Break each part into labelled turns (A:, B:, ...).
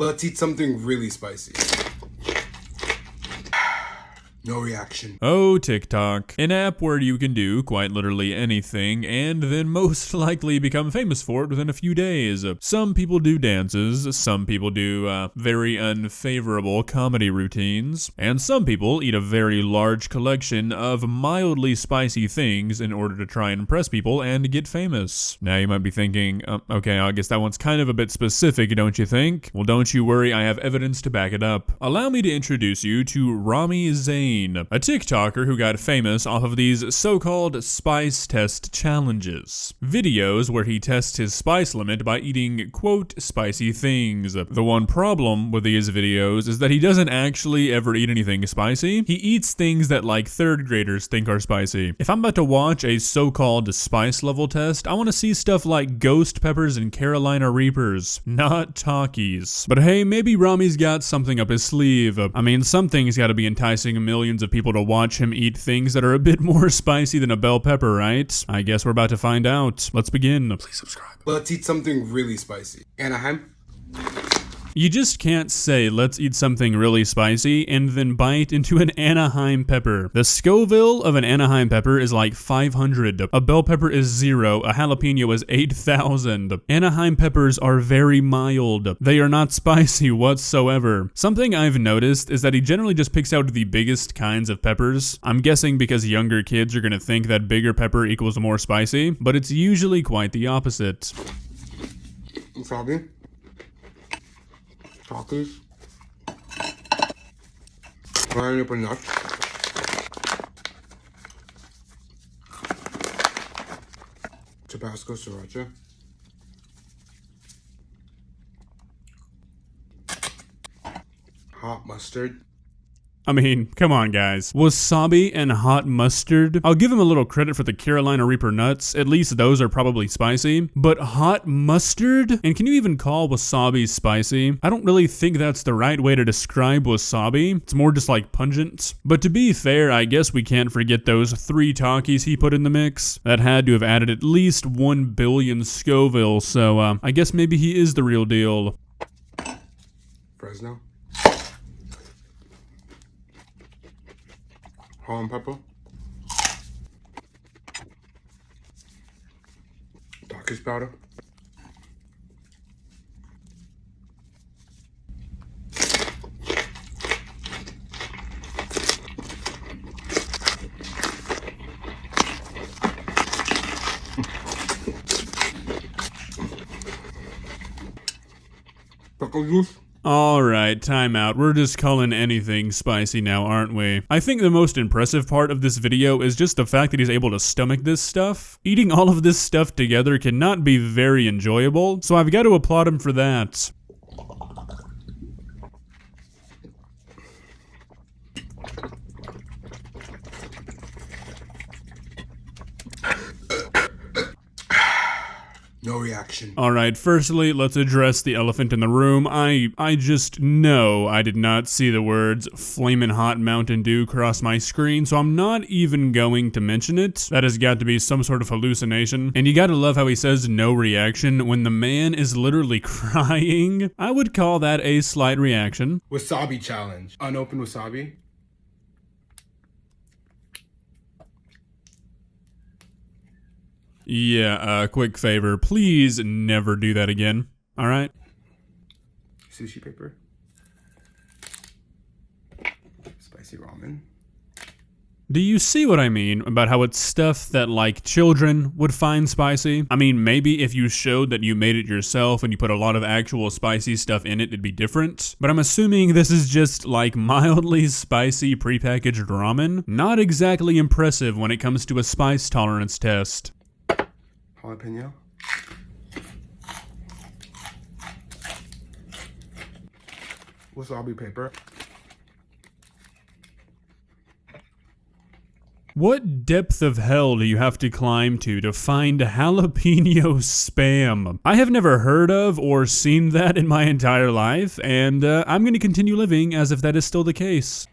A: Let's eat something really spicy. No reaction.
B: Oh, TikTok. An app where you can do quite literally anything and then most likely become famous for it within a few days. Some people do dances, some people do very unfavorable comedy routines, and some people eat a very large collection of mildly spicy things in order to try and impress people and get famous. Now you might be thinking, okay, I guess that one's kind of a bit specific, don't you think? Well, don't you worry, I have evidence to back it up. Allow me to introduce you to Rami Zein, a TikToker who got famous off of these so-called spice test challenges. Videos where he tests his spice limit by eating, quote, spicy things. The one problem with these videos is that he doesn't actually ever eat anything spicy. He eats things that like third graders think are spicy. If I'm about to watch a so-called spice level test, I want to see stuff like ghost peppers and Carolina Reapers, not Takis. But hey, maybe Rami's got something up his sleeve. I mean, some things gotta be enticing millions of people to watch him eat things that are a bit more spicy than a bell pepper, right? I guess we're about to find out. Let's begin. Please subscribe.
A: Let's eat something really spicy. Anaheim?
B: You just can't say, let's eat something really spicy, and then bite into an Anaheim pepper. The Scoville of an Anaheim pepper is like 500. A bell pepper is 0. A jalapeno is 8,000. Anaheim peppers are very mild. They are not spicy whatsoever. Something I've noticed is that he generally just picks out the biggest kinds of peppers. I'm guessing because younger kids are gonna think that bigger pepper equals more spicy, but it's usually quite the opposite.
A: Wasabi? Takis? Pineapple nuts? Tabasco sriracha? Hot mustard?
B: I mean, come on guys. Wasabi and hot mustard? I'll give him a little credit for the Carolina Reaper nuts, at least those are probably spicy, but hot mustard? And can you even call wasabi spicy? I don't really think that's the right way to describe wasabi. It's more just like pungent. But to be fair, I guess we can't forget those 3 Takis he put in the mix. That had to have added at least 1 billion Scoville, so I guess maybe he is the real deal.
A: Fresno? Holland pepper? Takis powder? Pickle juice?
B: Alright, time out. We're just calling anything spicy now, aren't we? I think the most impressive part of this video is just the fact that he's able to stomach this stuff. Eating all of this stuff together cannot be very enjoyable, so I've got to applaud him for that.
A: No reaction.
B: Alright, firstly, let's address the elephant in the room. I just know I did not see the words Flamin' Hot Mountain Dew cross my screen, so I'm not even going to mention it. That has got to be some sort of hallucination. And you gotta love how he says no reaction when the man is literally crying. I would call that a slight reaction.
A: Wasabi challenge. Unopened wasabi?
B: Yeah, quick favor, please never do that again. Alright?
A: Sushi paper? Spicy ramen?
B: Do you see what I mean about how it's stuff that like children would find spicy? I mean, maybe if you showed that you made it yourself and you put a lot of actual spicy stuff in it, it'd be different. But I'm assuming this is just like mildly spicy prepackaged ramen. Not exactly impressive when it comes to a spice tolerance test.
A: Jalapeno? Wasabi paper?
B: What depth of hell do you have to climb to find jalapeno spam? I have never heard of or seen that in my entire life, and I'm gonna continue living as if that is still the case.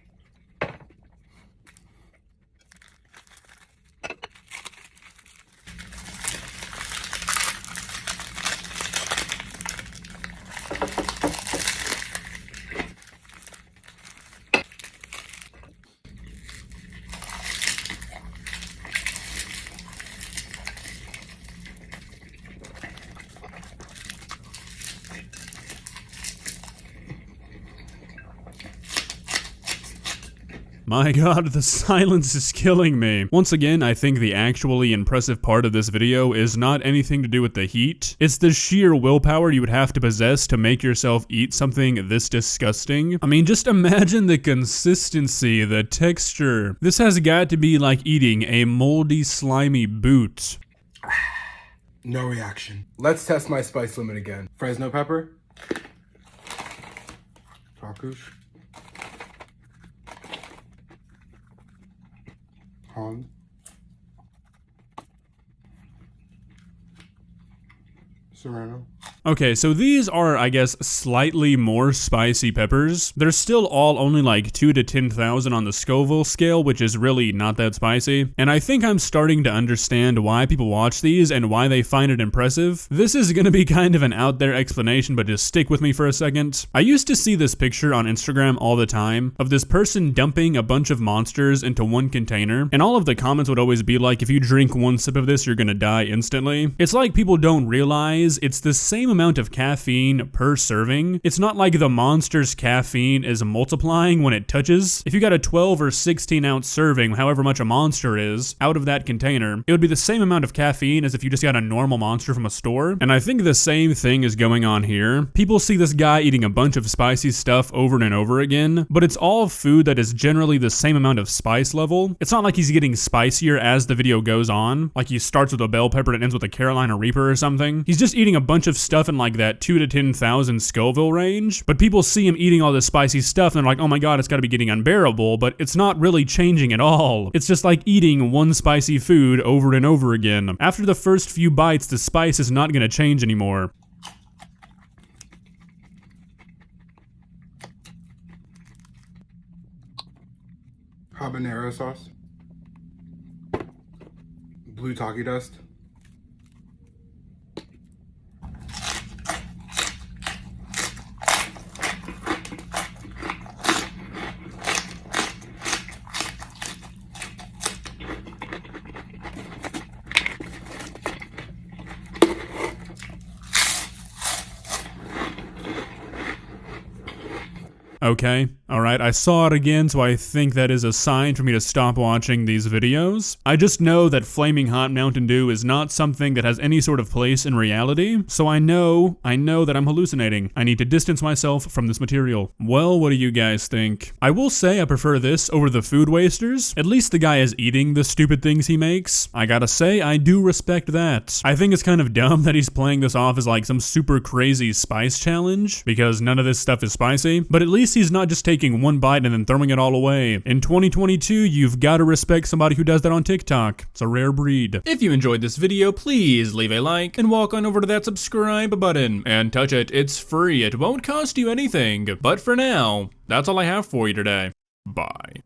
B: My god, the silence is killing me. Once again, I think the actually impressive part of this video is not anything to do with the heat. It's the sheer willpower you would have to possess to make yourself eat something this disgusting. I mean, just imagine the consistency, the texture. This has got to be like eating a moldy, slimy boot.
A: No reaction. Let's test my spice limit again. Fresno pepper. Takush. Han. Serrano.
B: Okay, so these are, I guess, slightly more spicy peppers. They're still all only like 2 to 10,000 on the Scoville scale, which is really not that spicy. And I think I'm starting to understand why people watch these and why they find it impressive. This is gonna be kind of an out there explanation, but just stick with me for a second. I used to see this picture on Instagram all the time of this person dumping a bunch of monsters into one container, and all of the comments would always be like, if you drink one sip of this, you're gonna die instantly. It's like people don't realize it's the same amount of caffeine per serving. It's not like the monster's caffeine is multiplying when it touches. If you got a 12 or 16 ounce serving, however much a monster is, out of that container, it would be the same amount of caffeine as if you just got a normal monster from a store. And I think the same thing is going on here. People see this guy eating a bunch of spicy stuff over and over again, but it's all food that is generally the same amount of spice level. It's not like he's getting spicier as the video goes on, like he starts with a bell pepper and ends with a Carolina Reaper or something. He's just eating a bunch of stuff in like that 2 to 10,000 Scoville range, but people see him eating all this spicy stuff and they're like, oh my god, it's gotta be getting unbearable, but it's not really changing at all. It's just like eating one spicy food over and over again. After the first few bites, the spice is not gonna change anymore.
A: Habanero sauce. Blue Taki dust.
B: Okay, alright, I saw it again, so I think that is a sign for me to stop watching these videos. I just know that flaming hot Mountain Dew is not something that has any sort of place in reality, so I know that I'm hallucinating. I need to distance myself from this material. Well, what do you guys think? I will say I prefer this over the food wasters. At least the guy is eating the stupid things he makes. I gotta say, I do respect that. I think it's kind of dumb that he's playing this off as like some super crazy spice challenge, because none of this stuff is spicy, but at least he's not just taking one bite and then throwing it all away. In 2022, you've got to respect somebody who does that on TikTok. It's a rare breed. If you enjoyed this video, please leave a like and walk on over to that subscribe button and touch it. It's free. It won't cost you anything. But for now, that's all I have for you today. Bye.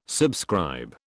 C: Subscribe.